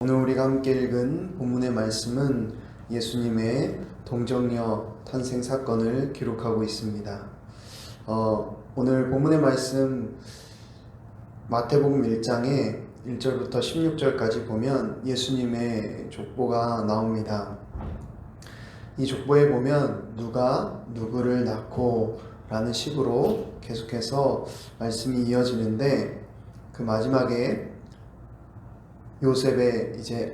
오늘 우리가 함께 읽은 본문의 말씀은 예수님의 동정녀 탄생 사건을 기록하고 있습니다. 오늘 본문의 말씀 마태복음 1장에 1절부터 16절까지 보면 예수님의 족보가 나옵니다. 이 족보에 보면 누가 누구를 낳고 라는 식으로 계속해서 말씀이 이어지는데, 그 마지막에 요셉의 이제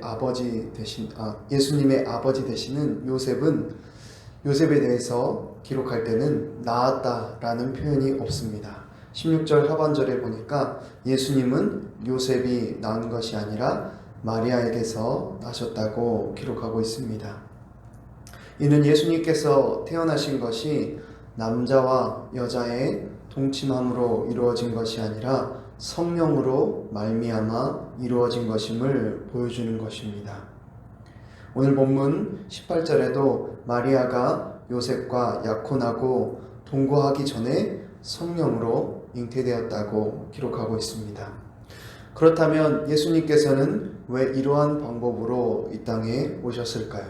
예수님의 아버지 되시는 요셉에 대해서 기록할 때는 낳았다라는 표현이 없습니다. 16절 하반절에 보니까 예수님은 요셉이 낳은 것이 아니라 마리아에게서 나셨다고 기록하고 있습니다. 이는 예수님께서 태어나신 것이 남자와 여자의 동침함으로 이루어진 것이 아니라 성령으로 말미암아 이루어진 것임을 보여주는 것입니다. 오늘 본문 18절에도 마리아가 요셉과 약혼하고 동거하기 전에 성령으로 잉태되었다고 기록하고 있습니다. 그렇다면 예수님께서는 왜 이러한 방법으로 이 땅에 오셨을까요?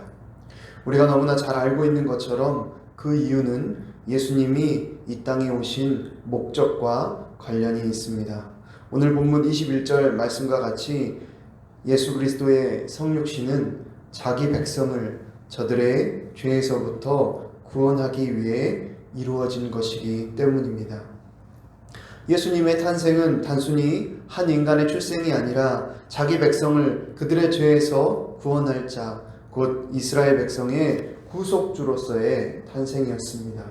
우리가 너무나 잘 알고 있는 것처럼 그 이유는 예수님이 이 땅에 오신 목적과 관련이 있습니다. 오늘 본문 21절 말씀과 같이 예수 그리스도의 성육신은 자기 백성을 저들의 죄에서부터 구원하기 위해 이루어진 것이기 때문입니다. 예수님의 탄생은 단순히 한 인간의 출생이 아니라 자기 백성을 그들의 죄에서 구원할 자, 곧 이스라엘 백성의 구속주로서의 탄생이었습니다.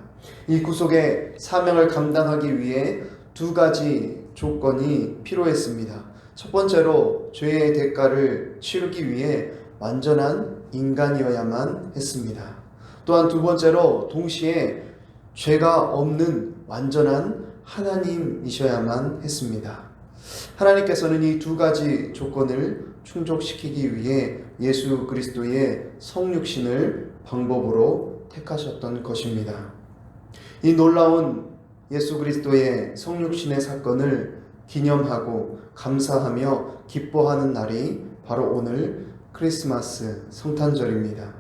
이 구속의 사명을 감당하기 위해 두 가지 조건이 필요했습니다. 첫 번째로 죄의 대가를 치르기 위해 완전한 인간이어야만 했습니다. 또한 두 번째로 동시에 죄가 없는 완전한 하나님이셔야만 했습니다. 하나님께서는 이 두 가지 조건을 충족시키기 위해 예수 그리스도의 성육신을 방법으로 택하셨던 것입니다. 이 놀라운 예수 그리스도의 성육신의 사건을 기념하고 감사하며 기뻐하는 날이 바로 오늘 크리스마스 성탄절입니다.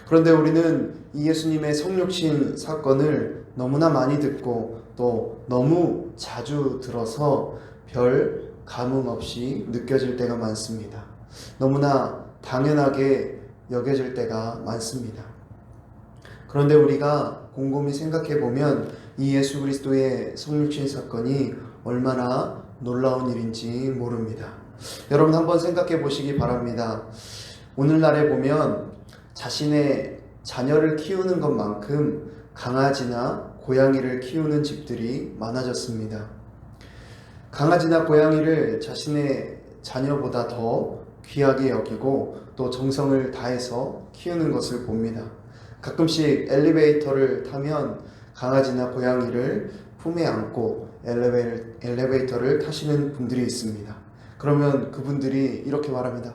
그런데 우리는 이 예수님의 성육신 사건을 너무나 많이 듣고 또 너무 자주 들어서 별 감흥 없이 느껴질 때가 많습니다. 너무나 당연하게 여겨질 때가 많습니다. 그런데 우리가 곰곰이 생각해 보면 이 예수 그리스도의 성육신 사건이 얼마나 놀라운 일인지 모릅니다. 여러분 한번 생각해 보시기 바랍니다. 오늘날에 보면 자신의 자녀를 키우는 것만큼 강아지나 고양이를 키우는 집들이 많아졌습니다. 강아지나 고양이를 자신의 자녀보다 더 귀하게 여기고 또 정성을 다해서 키우는 것을 봅니다. 가끔씩 엘리베이터를 타면 강아지나 고양이를 품에 안고 엘리베이터를 타시는 분들이 있습니다. 그러면 그분들이 이렇게 말합니다.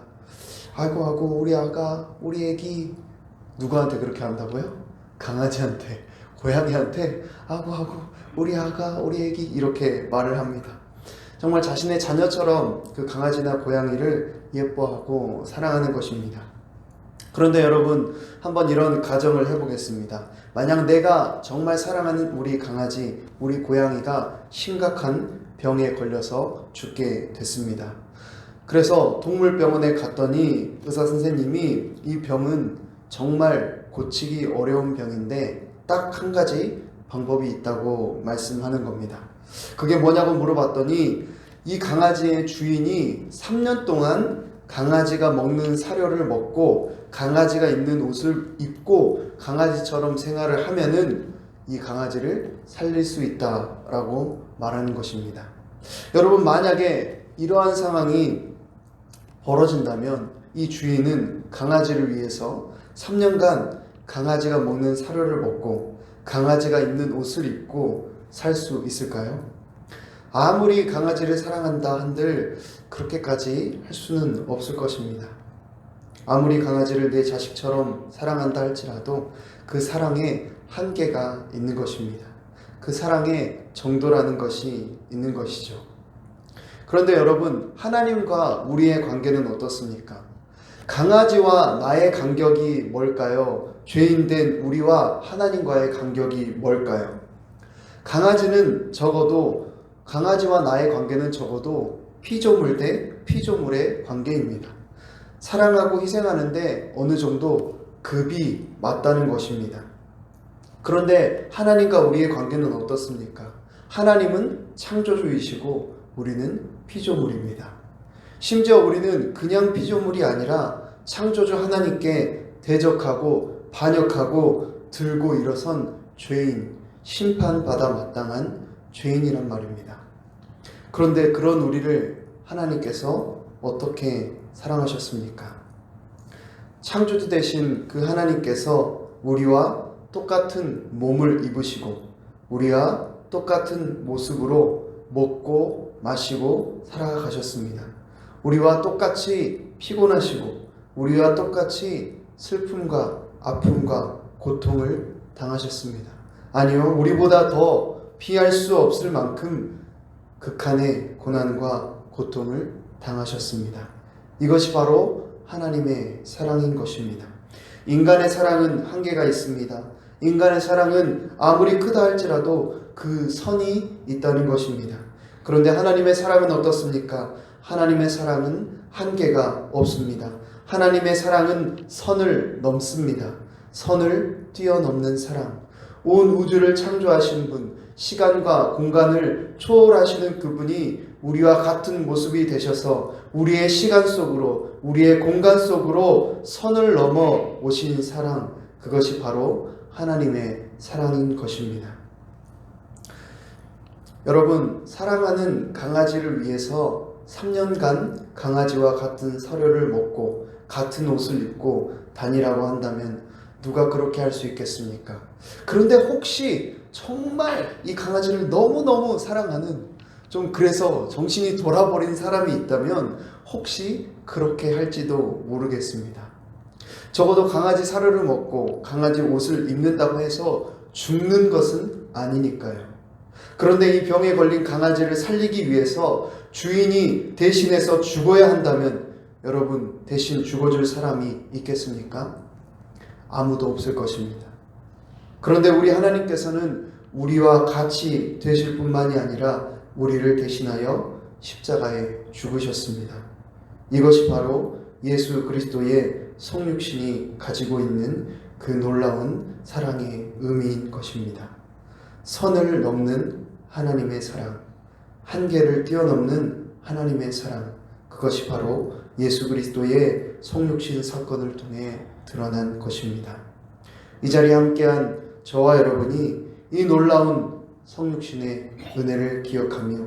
아이고 우리 아가, 우리 애기. 누구한테 그렇게 한다고요? 강아지한테, 고양이한테 아이고 우리 아가, 우리 애기 이렇게 말을 합니다. 정말 자신의 자녀처럼 그 강아지나 고양이를 예뻐하고 사랑하는 것입니다. 그런데 여러분, 한번 이런 가정을 해보겠습니다. 만약 내가 정말 사랑하는 우리 강아지, 우리 고양이가 심각한 병에 걸려서 죽게 됐습니다. 그래서 동물병원에 갔더니 의사 선생님이 이 병은 정말 고치기 어려운 병인데 딱 한 가지 방법이 있다고 말씀하는 겁니다. 그게 뭐냐고 물어봤더니 이 강아지의 주인이 3년 동안 강아지가 먹는 사료를 먹고 강아지가 입는 옷을 입고 강아지처럼 생활을 하면은 이 강아지를 살릴 수 있다라고 말하는 것입니다. 여러분, 만약에 이러한 상황이 벌어진다면 이 주인은 강아지를 위해서 3년간 강아지가 먹는 사료를 먹고 강아지가 입는 옷을 입고 살 수 있을까요? 아무리 강아지를 사랑한다 한들 그렇게까지 할 수는 없을 것입니다. 아무리 강아지를 내 자식처럼 사랑한다 할지라도 그 사랑에 한계가 있는 것입니다. 그 사랑에 정도라는 것이 있는 것이죠. 그런데 여러분, 하나님과 우리의 관계는 어떻습니까? 강아지와 나의 간격이 뭘까요? 죄인된 우리와 하나님과의 간격이 뭘까요? 강아지와 나의 관계는 적어도 피조물 대 피조물의 관계입니다. 사랑하고 희생하는데 어느 정도 급이 맞다는 것입니다. 그런데 하나님과 우리의 관계는 어떻습니까? 하나님은 창조주이시고 우리는 피조물입니다. 심지어 우리는 그냥 피조물이 아니라 창조주 하나님께 대적하고 반역하고 들고 일어선 죄인, 심판받아 마땅한 죄인이란 말입니다. 그런데 그런 우리를 하나님께서 어떻게 사랑하셨습니까? 창조주 되신 그 하나님께서 우리와 똑같은 몸을 입으시고 우리와 똑같은 모습으로 먹고 마시고 살아가셨습니다. 우리와 똑같이 피곤하시고 우리와 똑같이 슬픔과 아픔과 고통을 당하셨습니다. 아니요, 우리보다 더 피할 수 없을 만큼 극한의 고난과 고통을 당하셨습니다. 이것이 바로 하나님의 사랑인 것입니다. 인간의 사랑은 한계가 있습니다. 인간의 사랑은 아무리 크다 할지라도 그 선이 있다는 것입니다. 그런데 하나님의 사랑은 어떻습니까? 하나님의 사랑은 한계가 없습니다. 하나님의 사랑은 선을 넘습니다. 선을 뛰어넘는 사랑. 온 우주를 창조하신 분, 시간과 공간을 초월하시는 그분이 우리와 같은 모습이 되셔서 우리의 시간 속으로, 우리의 공간 속으로 선을 넘어 오신 사랑, 그것이 바로 하나님의 사랑인 것입니다. 여러분, 사랑하는 강아지를 위해서 3년간 강아지와 같은 사료를 먹고 같은 옷을 입고 다니라고 한다면 누가 그렇게 할 수 있겠습니까? 그런데 혹시 정말 이 강아지를 너무너무 사랑하는, 좀 그래서 정신이 돌아버린 사람이 있다면 혹시 그렇게 할지도 모르겠습니다. 적어도 강아지 사료를 먹고 강아지 옷을 입는다고 해서 죽는 것은 아니니까요. 그런데 이 병에 걸린 강아지를 살리기 위해서 주인이 대신해서 죽어야 한다면 여러분, 대신 죽어줄 사람이 있겠습니까? 아무도 없을 것입니다. 그런데 우리 하나님께서는 우리와 같이 되실 뿐만이 아니라 우리를 대신하여 십자가에 죽으셨습니다. 이것이 바로 예수 그리스도의 성육신이 가지고 있는 그 놀라운 사랑의 의미인 것입니다. 선을 넘는 하나님의 사랑, 한계를 뛰어넘는 하나님의 사랑, 그것이 바로 예수 그리스도의 성육신 사건을 통해 드러난 것입니다. 이 자리에 함께한 저와 여러분이 이 놀라운 성육신의 은혜를 기억하며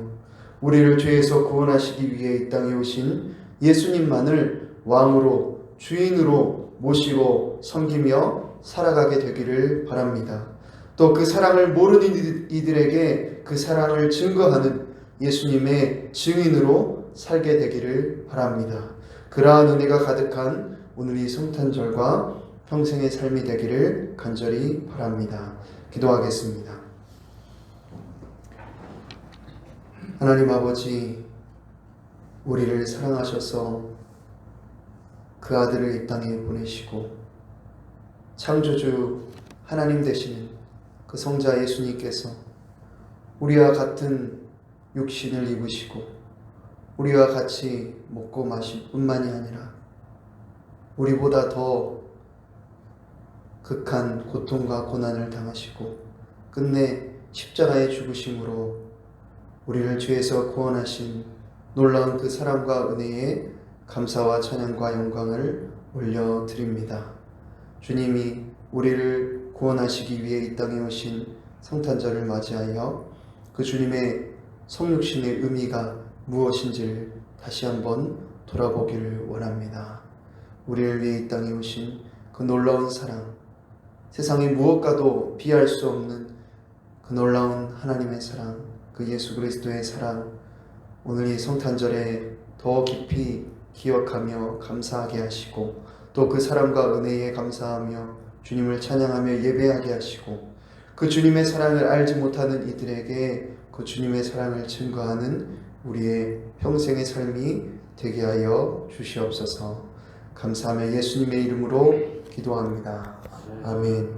우리를 죄에서 구원하시기 위해 이 땅에 오신 예수님만을 왕으로, 주인으로 모시고 섬기며 살아가게 되기를 바랍니다. 또 그 사랑을 모르는 이들에게 그 사랑을 증거하는 예수님의 증인으로 살게 되기를 바랍니다. 그러한 은혜가 가득한 오늘 이 성탄절과 평생의 삶이 되기를 간절히 바랍니다. 기도하겠습니다. 하나님 아버지, 우리를 사랑하셔서 그 아들을 이 땅에 보내시고 창조주 하나님 되시는 그 성자 예수님께서 우리와 같은 육신을 입으시고 우리와 같이 먹고 마실 뿐만이 아니라 우리보다 더 극한 고통과 고난을 당하시고 끝내 십자가의 죽으심으로 우리를 죄에서 구원하신 놀라운 그 사랑과 은혜에 감사와 찬양과 영광을 올려드립니다. 주님이 우리를 구원하시기 위해 이 땅에 오신 성탄절을 맞이하여 그 주님의 성육신의 의미가 무엇인지를 다시 한번 돌아보기를 원합니다. 우리를 위해 이 땅에 오신 그 놀라운 사랑, 세상의 무엇과도 비할 수 없는 그 놀라운 하나님의 사랑, 그 예수 그리스도의 사랑, 오늘 이 성탄절에 더 깊이 기억하며 감사하게 하시고 또 그 사랑과 은혜에 감사하며 주님을 찬양하며 예배하게 하시고 그 주님의 사랑을 알지 못하는 이들에게 그 주님의 사랑을 증거하는 우리의 평생의 삶이 되게 하여 주시옵소서. 감사하며 예수님의 이름으로 기도합니다. 아멘.